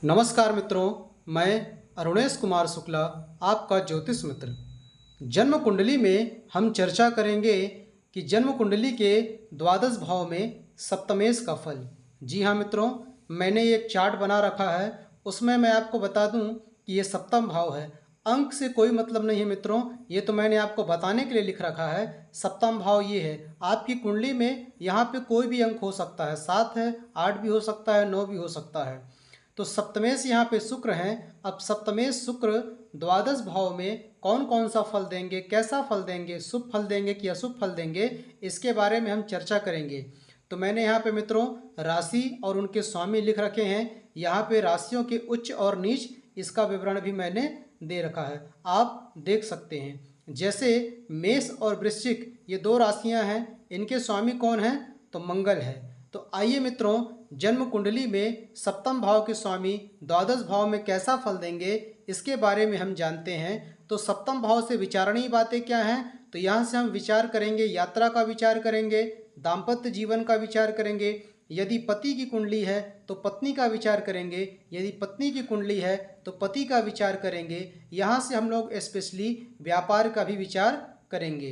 नमस्कार मित्रों, मैं अरुणेश कुमार शुक्ला, आपका ज्योतिष मित्र। जन्म कुंडली में हम चर्चा करेंगे कि जन्म कुंडली के द्वादश भाव में सप्तमेश का फल। जी हाँ मित्रों, मैंने एक चार्ट बना रखा है, उसमें मैं आपको बता दूं कि ये सप्तम भाव है। अंक से कोई मतलब नहीं है मित्रों, ये तो मैंने आपको बताने के लिए लिख रखा है। सप्तम भाव ये है, आपकी कुंडली में यहाँ पे कोई भी अंक हो सकता है, 7 है, 8 भी हो सकता है, 9 भी हो सकता है। तो सप्तमेश यहाँ पे शुक्र हैं। अब सप्तमेश शुक्र द्वादश भाव में कौन कौन सा फल देंगे, कैसा फल देंगे, शुभ फल देंगे कि अशुभ फल देंगे, इसके बारे में हम चर्चा करेंगे। तो मैंने यहाँ पे मित्रों राशि और उनके स्वामी लिख रखे हैं। यहाँ पे राशियों के उच्च और नीच इसका विवरण भी मैंने दे रखा है, आप देख सकते हैं। जैसे मेष और वृश्चिक ये दो राशियाँ हैं, इनके स्वामी कौन हैं? तो मंगल है। तो आइए मित्रों, जन्म कुंडली में सप्तम भाव के स्वामी द्वादश भाव में कैसा फल देंगे, इसके बारे में हम जानते हैं। तो सप्तम भाव से विचारणीय बातें क्या हैं? तो यहाँ से हम विचार करेंगे, यात्रा का विचार करेंगे, दाम्पत्य जीवन का विचार करेंगे। यदि पति की कुंडली है तो पत्नी का विचार करेंगे, यदि पत्नी की कुंडली है तो पति का विचार करेंगे। यहाँ से हम लोग स्पेशली व्यापार का भी विचार करेंगे।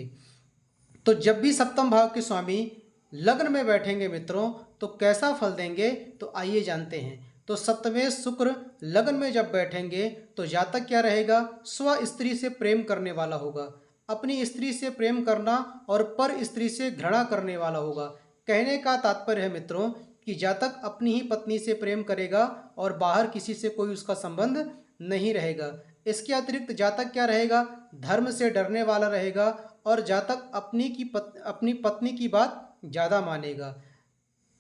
तो जब भी सप्तम भाव के स्वामी लग्न में बैठेंगे मित्रों, तो कैसा फल देंगे, तो आइए जानते हैं। तो सप्तमेश शुक्र लग्न में जब बैठेंगे तो जातक क्या रहेगा? स्व स्त्री से प्रेम करने वाला होगा, अपनी स्त्री से प्रेम करना और पर स्त्री से घृणा करने वाला होगा। कहने का तात्पर्य है मित्रों कि जातक अपनी ही पत्नी से प्रेम करेगा और बाहर किसी से कोई उसका संबंध नहीं रहेगा। इसके अतिरिक्त जातक क्या रहेगा? धर्म से डरने वाला रहेगा और जातक अपनी पत्नी की बात ज़्यादा मानेगा।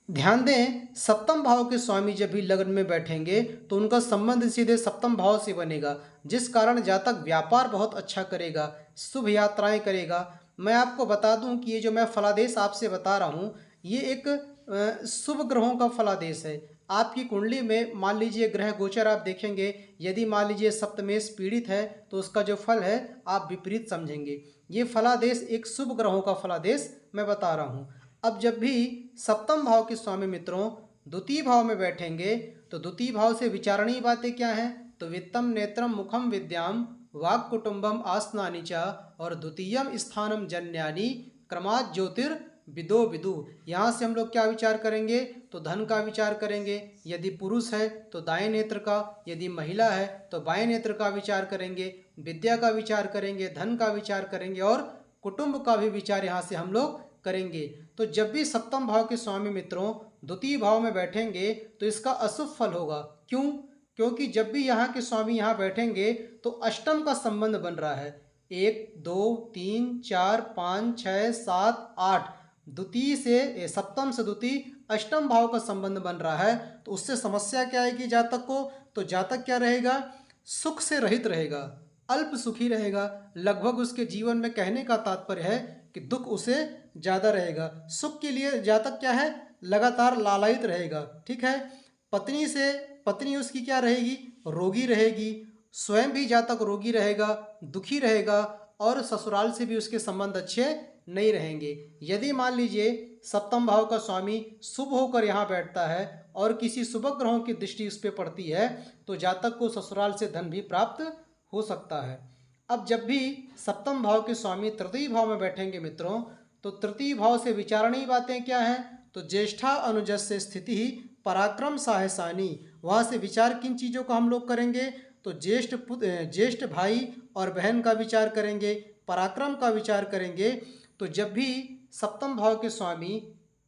ध्यान दें, सप्तम भाव के स्वामी जब भी लग्न में बैठेंगे तो उनका संबंध सीधे सप्तम भाव से बनेगा, जिस कारण जातक व्यापार बहुत अच्छा करेगा, शुभ यात्राएं करेगा। मैं आपको बता दूं कि ये जो मैं फलादेश आपसे बता रहा हूं, ये एक शुभ ग्रहों का फलादेश है। आपकी कुंडली में मान लीजिए ग्रह गोचर आप देखेंगे, यदि मान लीजिए सप्तमेश पीड़ित है तो उसका जो फल है आप विपरीत समझेंगे। ये फलादेश एक शुभ ग्रहों का फलादेश मैं बता रहा हूँ। अब जब भी सप्तम भाव के स्वामी मित्रों द्वितीय भाव में बैठेंगे तो द्वितीय भाव से विचारणीय बातें क्या हैं? तो वित्तम नेत्रम मुखम विद्याम वाक् कुटुंबम आसनानि च और द्वितीयम स्थानम जन्यानि क्रमात् ज्योतिर विदो विदु। यहाँ से हम लोग क्या विचार करेंगे? तो धन का विचार करेंगे। यदि पुरुष है तो दाएं नेत्र का, यदि महिला है तो बाएं नेत्र का विचार करेंगे। विद्या का विचार करेंगे, धन का विचार करेंगे और कुटुंब का भी विचार यहाँ से हम लोग करेंगे। तो जब भी सप्तम भाव के स्वामी मित्रों द्वितीय भाव में बैठेंगे तो इसका अशुभ फल होगा। क्यों? क्योंकि जब भी यहाँ के स्वामी यहाँ बैठेंगे तो अष्टम का संबंध बन रहा है। 1 2 3 4 5 6 7 8 द्वितीय से सप्तम से द्वितीय अष्टम भाव का संबंध बन रहा है। तो उससे समस्या क्या आएगी जातक को? तो जातक क्या रहेगा? सुख से रहित रहेगा, अल्प सुखी रहेगा। लगभग उसके जीवन में कहने का तात्पर्य है कि दुख उसे ज़्यादा रहेगा। सुख के लिए जातक क्या है? लगातार लालायित रहेगा। ठीक है। पत्नी उसकी क्या रहेगी? रोगी रहेगी। स्वयं भी जातक रोगी रहेगा, दुखी रहेगा और ससुराल से भी उसके संबंध अच्छे नहीं रहेंगे। यदि मान लीजिए सप्तम भाव का स्वामी शुभ होकर यहाँ बैठता है और किसी शुभ ग्रहों की दृष्टि उस पर पड़ती है तो जातक को ससुराल से धन भी प्राप्त हो सकता है। अब जब भी सप्तम भाव के स्वामी तृतीय भाव में बैठेंगे मित्रों, तो तृतीय भाव से विचारणीय बातें क्या हैं? तो ज्येष्ठा अनुजस्य स्थिति ही पराक्रम साहसानी। वहाँ से विचार किन चीज़ों का हम लोग करेंगे? तो ज्येष्ठ भाई और बहन का विचार करेंगे, पराक्रम का विचार करेंगे। तो जब भी सप्तम भाव के स्वामी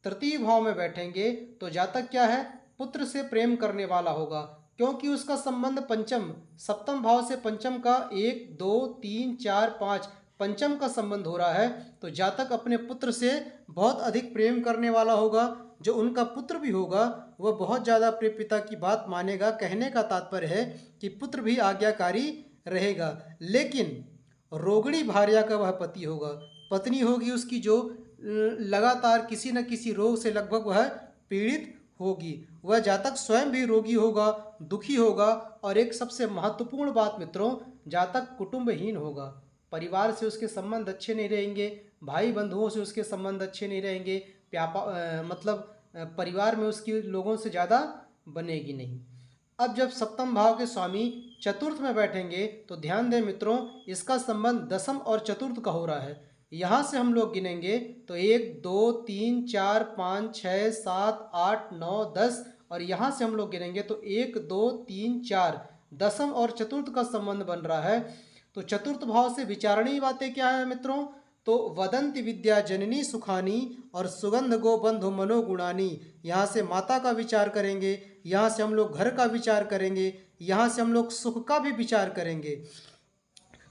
तृतीय भाव में बैठेंगे तो जातक क्या है? पुत्र से प्रेम करने वाला होगा, क्योंकि उसका संबंध पंचम सप्तम भाव से पंचम का 1 2 3 4 5 पंचम का संबंध हो रहा है। तो जातक अपने पुत्र से बहुत अधिक प्रेम करने वाला होगा। जो उनका पुत्र भी होगा वह बहुत ज़्यादा अपने पिता की बात मानेगा। कहने का तात्पर्य है कि पुत्र भी आज्ञाकारी रहेगा। लेकिन रोगिणी भार्या का वह पति होगा, पत्नी होगी उसकी जो लगातार किसी न किसी रोग से लगभग वह पीड़ित होगी। वह जातक स्वयं भी रोगी होगा, दुखी होगा और एक सबसे महत्वपूर्ण बात मित्रों, जातक कुटुंबहीन होगा। परिवार से उसके संबंध अच्छे नहीं रहेंगे, भाई बंधुओं से उसके संबंध अच्छे नहीं रहेंगे, परिवार में उसकी लोगों से ज़्यादा बनेगी नहीं। अब जब सप्तम भाव के स्वामी चतुर्थ में बैठेंगे तो ध्यान दें मित्रों, इसका संबंध दसम और चतुर्थ का हो रहा है। यहाँ से हम लोग गिनेंगे तो 1 2 3 4 5 6 7 8 9 10, और यहाँ से हम लोग गिनेंगे तो 1 2 3 4, दसम और चतुर्थ का संबंध बन रहा है। तो चतुर्थ भाव से विचारणीय बातें क्या है मित्रों, तो वदंति विद्या जननी सुखानी और सुगंध गो बंधु मनोगुणानी। यहाँ से माता का विचार करेंगे, यहाँ से हम लोग घर का विचार करेंगे, यहाँ से हम लोग सुख का भी विचार करेंगे।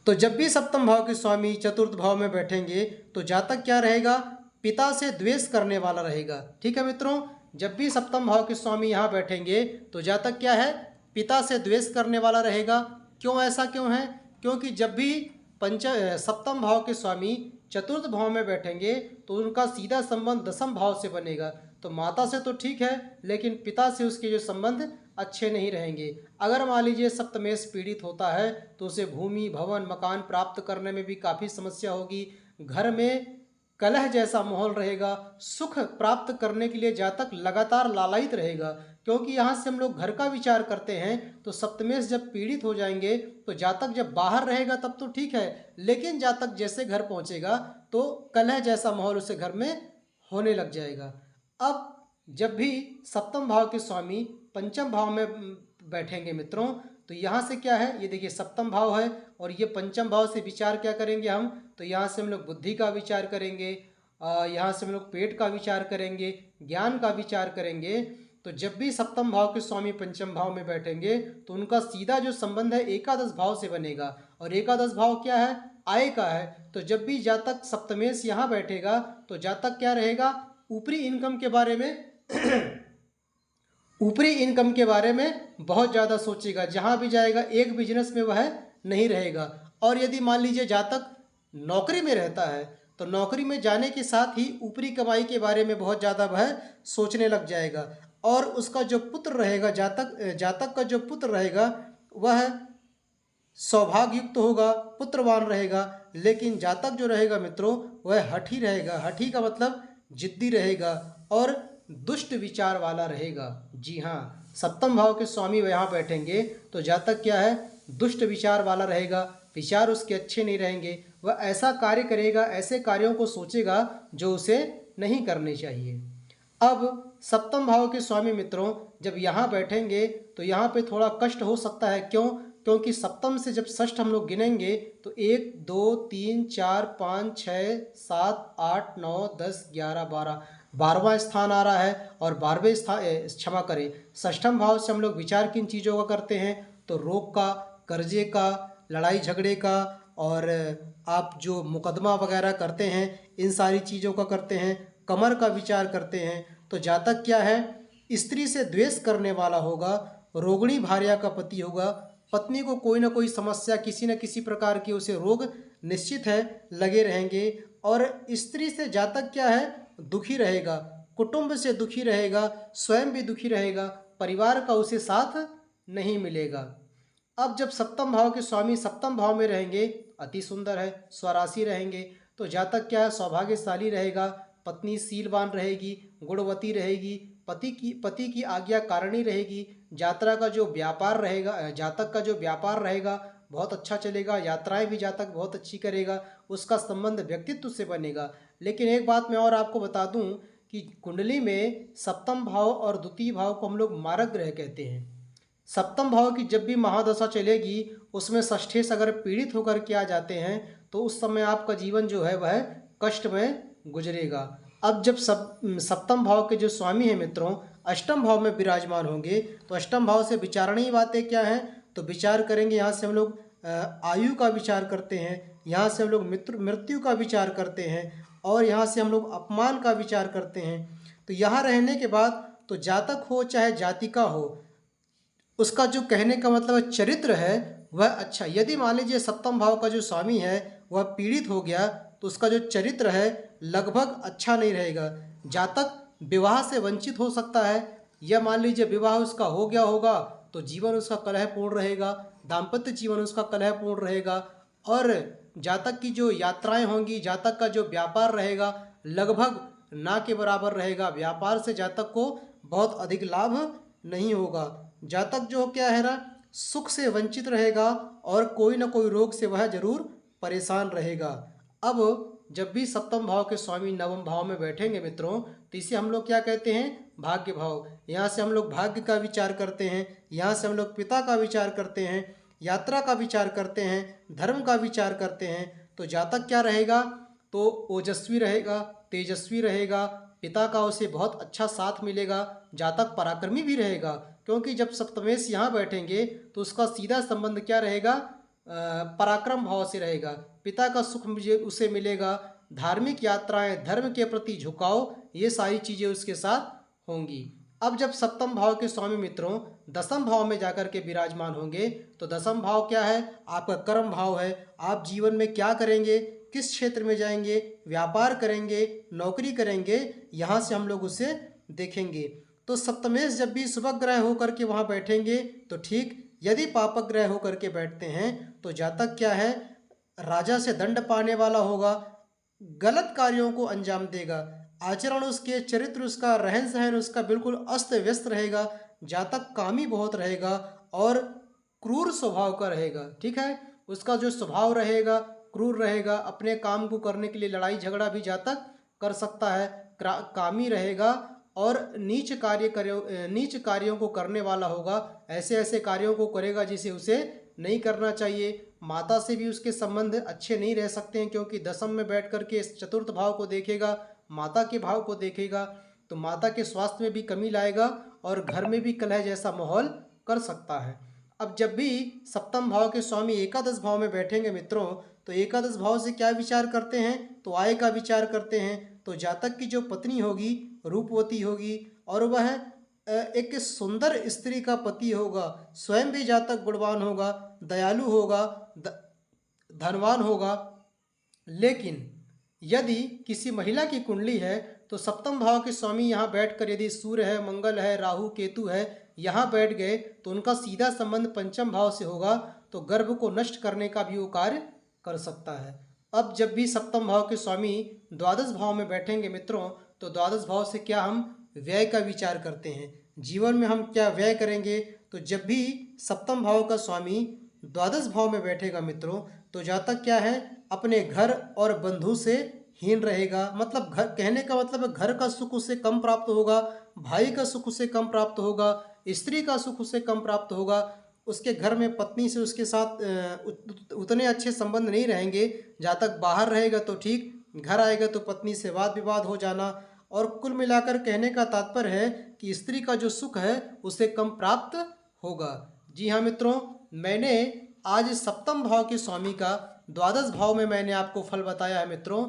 तो जब भी सप्तम भाव के स्वामी चतुर्थ भाव में बैठेंगे तो जातक क्या रहेगा, पिता से द्वेष करने वाला रहेगा। ठीक है मित्रों, जब भी सप्तम भाव के स्वामी यहाँ बैठेंगे तो जातक क्या है, पिता से द्वेष करने वाला रहेगा। क्यों, ऐसा क्यों है, क्योंकि जब भी सप्तम भाव के स्वामी चतुर्थ भाव में बैठेंगे तो उनका सीधा संबंध दसम भाव से बनेगा। तो माता से तो ठीक है, लेकिन पिता से उसके जो संबंध अच्छे नहीं रहेंगे। अगर मान लीजिए सप्तमेश पीड़ित होता है तो उसे भूमि भवन मकान प्राप्त करने में भी काफ़ी समस्या होगी, घर में कलह जैसा माहौल रहेगा, सुख प्राप्त करने के लिए जातक लगातार लालायित रहेगा। क्योंकि यहाँ से हम लोग घर का विचार करते हैं तो सप्तमेश जब पीड़ित हो जाएंगे तो जातक जब बाहर रहेगा तब तो ठीक है, लेकिन जातक जैसे घर पहुँचेगा तो कलह जैसा माहौल उसे घर में होने लग जाएगा। अब जब भी सप्तम भाव के स्वामी पंचम भाव में बैठेंगे मित्रों तो यहाँ से क्या है, ये देखिए सप्तम भाव है और ये पंचम भाव से विचार क्या करेंगे हम, तो यहाँ से हम लोग बुद्धि का विचार करेंगे, यहाँ से हम लोग पेट का विचार करेंगे, ज्ञान का विचार करेंगे। तो जब भी सप्तम भाव के स्वामी पंचम भाव में बैठेंगे तो उनका सीधा जो संबंध है एकादश भाव से बनेगा, और एकादश भाव क्या है, आय का है। तो जब भी जातक सप्तमेश यहाँ बैठेगा तो जातक क्या रहेगा, ऊपरी इनकम के बारे में ऊपरी इनकम के बारे में बहुत ज़्यादा सोचेगा। जहाँ भी जाएगा एक बिजनेस में वह नहीं रहेगा। और यदि मान लीजिए जातक नौकरी में रहता है तो नौकरी में जाने के साथ ही ऊपरी कमाई के बारे में बहुत ज़्यादा वह सोचने लग जाएगा। और उसका जो पुत्र रहेगा, जातक का जो पुत्र रहेगा वह सौभाग्य युक्त होगा, पुत्रवान रहेगा। लेकिन जातक जो रहेगा मित्रों वह हठी रहेगा। हठी का मतलब जिद्दी रहेगा और दुष्ट विचार वाला रहेगा। जी हाँ, सप्तम भाव के स्वामी यहाँ बैठेंगे तो जातक क्या है, दुष्ट विचार वाला रहेगा, विचार उसके अच्छे नहीं रहेंगे। वह ऐसा कार्य करेगा, ऐसे कार्यों को सोचेगा जो उसे नहीं करने चाहिए। अब सप्तम भाव के स्वामी मित्रों जब यहाँ बैठेंगे तो यहाँ पे थोड़ा कष्ट हो सकता है। क्यों, क्योंकि सप्तम से जब षष्ठ हम लोग गिनेंगे तो 1 2 3 4 5 6 7 8 9 10 11 12, 12वां स्थान आ रहा है। और 12वें स्थान, क्षमा करें, षष्ठम भाव से हम लोग विचार किन चीज़ों का करते हैं, तो रोग का, कर्जे का, लड़ाई झगड़े का, और आप जो मुकदमा वगैरह करते हैं इन सारी चीज़ों का करते हैं। कमर का विचार करते हैं। तो जातक क्या है, स्त्री से द्वेष करने वाला होगा, रोगिणी भार्या का पति होगा। पत्नी को कोई ना कोई समस्या, किसी न किसी प्रकार के उसे रोग निश्चित है लगे रहेंगे। और स्त्री से जातक क्या है, दुखी रहेगा, कुटुंब से दुखी रहेगा, स्वयं भी दुखी रहेगा, परिवार का उसे साथ नहीं मिलेगा। अब जब सप्तम भाव के स्वामी सप्तम भाव में रहेंगे, अति सुंदर है, स्वराशि रहेंगे, तो जातक क्या है, सौभाग्यशाली रहेगा, पत्नी शीलवान रहेगी, गुणवती रहेगी, पति की आज्ञाकारिणी रहेगी। यात्रा का जो व्यापार रहेगा, जातक का जो व्यापार रहेगा बहुत अच्छा चलेगा, यात्राएं भी जातक बहुत अच्छी करेगा, उसका संबंध व्यक्तित्व से बनेगा। लेकिन एक बात मैं और आपको बता दूं कि कुंडली में सप्तम भाव और द्वितीय भाव को हम लोग मारक ग्रह कहते हैं। सप्तम भाव की जब भी महादशा चलेगी उसमें षष्ठेश अगर पीड़ित होकर के आ जाते हैं तो उस समय आपका जीवन जो है वह कष्ट में गुजरेगा। अब जब सप्तम भाव के जो स्वामी हैं मित्रों अष्टम भाव में विराजमान होंगे तो अष्टम भाव से विचारणीय बातें क्या हैं, तो विचार करेंगे। यहाँ से हम लोग आयु का विचार करते हैं, यहाँ से हम लोग मृत्यु का विचार करते हैं, और यहाँ से हम लोग अपमान का विचार करते हैं। तो यहाँ रहने के बाद तो जातक हो चाहे जातिका हो, उसका जो कहने का मतलब चरित्र है वह अच्छा। यदि मान लीजिए सप्तम भाव का जो स्वामी है वह पीड़ित हो गया तो उसका जो चरित्र है लगभग अच्छा नहीं रहेगा। जातक विवाह से वंचित हो सकता है, या मान लीजिए विवाह उसका हो गया होगा तो जीवन उसका कलहपूर्ण रहेगा, दाम्पत्य जीवन उसका कलहपूर्ण रहेगा। और जातक की जो यात्राएं होंगी, जातक का जो व्यापार रहेगा लगभग ना के बराबर रहेगा। व्यापार से जातक को बहुत अधिक लाभ नहीं होगा। जातक जो क्या है ना, सुख से वंचित रहेगा और कोई ना कोई रोग से वह जरूर परेशान रहेगा। अब जब भी सप्तम भाव के स्वामी नवम भाव में बैठेंगे मित्रों, तो इसे हम लोग क्या कहते हैं, भाग्य भाव। यहाँ से हम लोग भाग्य का विचार करते हैं, यहाँ से हम लोग पिता का विचार करते हैं, यात्रा का विचार करते हैं, धर्म का विचार करते हैं। तो जातक क्या रहेगा, तो ओजस्वी रहेगा, तेजस्वी रहेगा, पिता का उसे बहुत अच्छा साथ मिलेगा। जातक पराक्रमी भी रहेगा, क्योंकि जब सप्तमेश यहाँ बैठेंगे तो उसका सीधा संबंध क्या रहेगा, पराक्रम भाव से रहेगा। पिता का सुख मुझे उसे मिलेगा, धार्मिक यात्राएं, धर्म के प्रति झुकाव, ये सारी चीज़ें उसके साथ होंगी। अब जब सप्तम भाव के स्वामी मित्रों दसम भाव में जाकर के विराजमान होंगे, तो दसम भाव क्या है, आपका कर्म भाव है। आप जीवन में क्या करेंगे, किस क्षेत्र में जाएंगे, व्यापार करेंगे, नौकरी करेंगे, यहाँ से हम लोग उसे देखेंगे। तो सप्तमेश जब भी शुभ ग्रह होकर के वहाँ बैठेंगे तो ठीक, यदि पापक ग्रह होकर के बैठते हैं तो जातक क्या है, राजा से दंड पाने वाला होगा, गलत कार्यों को अंजाम देगा, आचरण उसके, चरित्र उसका, रहन सहन उसका बिल्कुल अस्त व्यस्त रहेगा। जातक कामी बहुत रहेगा और क्रूर स्वभाव का रहेगा। ठीक है, उसका जो स्वभाव रहेगा क्रूर रहेगा। अपने काम को करने के लिए लड़ाई झगड़ा भी जातक कर सकता है। कामी रहेगा और नीच कार्यों को करने वाला होगा। ऐसे ऐसे कार्यों को करेगा जिसे उसे नहीं करना चाहिए। माता से भी उसके संबंध अच्छे नहीं रह सकते हैं, क्योंकि दसम में बैठ करके इस चतुर्थ भाव को देखेगा, माता के भाव को देखेगा, तो माता के स्वास्थ्य में भी कमी लाएगा और घर में भी कलह जैसा माहौल कर सकता है। अब जब भी सप्तम भाव के स्वामी एकादश भाव में बैठेंगे मित्रों, तो एकादश भाव से क्या विचार करते हैं, तो आय का विचार करते हैं। तो जातक की जो पत्नी होगी रूपवती होगी और वह एक सुंदर स्त्री का पति होगा। स्वयं भी जातक गुणवान होगा, दयालु होगा, धनवान होगा। लेकिन यदि किसी महिला की कुंडली है तो सप्तम भाव के स्वामी यहाँ बैठकर, यदि सूर्य है, मंगल है, राहु केतु है, यहाँ बैठ गए तो उनका सीधा संबंध पंचम भाव से होगा, तो गर्भ को नष्ट करने का भी वो कार्य कर सकता है। अब जब भी सप्तम भाव के स्वामी द्वादश भाव में बैठेंगे मित्रों, तो द्वादश भाव से क्या हम व्यय का विचार करते हैं। जीवन में हम क्या व्यय करेंगे, तो जब भी सप्तम भाव का स्वामी द्वादश भाव में बैठेगा मित्रों, तो जातक क्या है, अपने घर और बंधु से हीन रहेगा। मतलब घर कहने का मतलब है, घर का सुख उसे कम प्राप्त होगा, भाई का सुख उसे कम प्राप्त होगा, स्त्री का सुख उसे कम प्राप्त होगा। उसके घर में पत्नी से उसके साथ उतने अच्छे संबंध नहीं रहेंगे। जातक बाहर रहेगा तो ठीक, घर आएगा तो पत्नी से वाद विवाद हो जाना। और कुल मिलाकर कहने का तात्पर्य है कि स्त्री का जो सुख है उसे कम प्राप्त होगा। जी हाँ मित्रों, मैंने आज सप्तम भाव के स्वामी का द्वादश भाव में मैंने आपको फल बताया है मित्रों।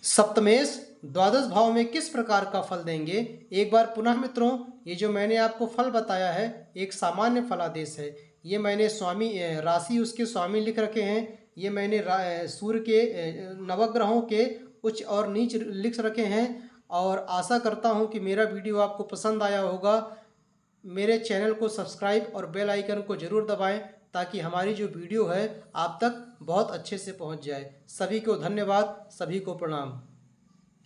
सप्तमेश द्वादश भाव में किस प्रकार का फल देंगे, एक बार पुनः मित्रों, ये जो मैंने आपको फल बताया है एक सामान्य फलादेश है। ये मैंने स्वामी राशि उसके स्वामी लिख रखे हैं, ये मैंने सूर्य के नवग्रहों के उच्च और नीच लिख रखे हैं। और आशा करता हूँ कि मेरा वीडियो आपको पसंद आया होगा। मेरे चैनल को सब्सक्राइब और बेल आइकन को ज़रूर दबाएं, ताकि हमारी जो वीडियो है आप तक बहुत अच्छे से पहुंच जाए। सभी को धन्यवाद, सभी को प्रणाम।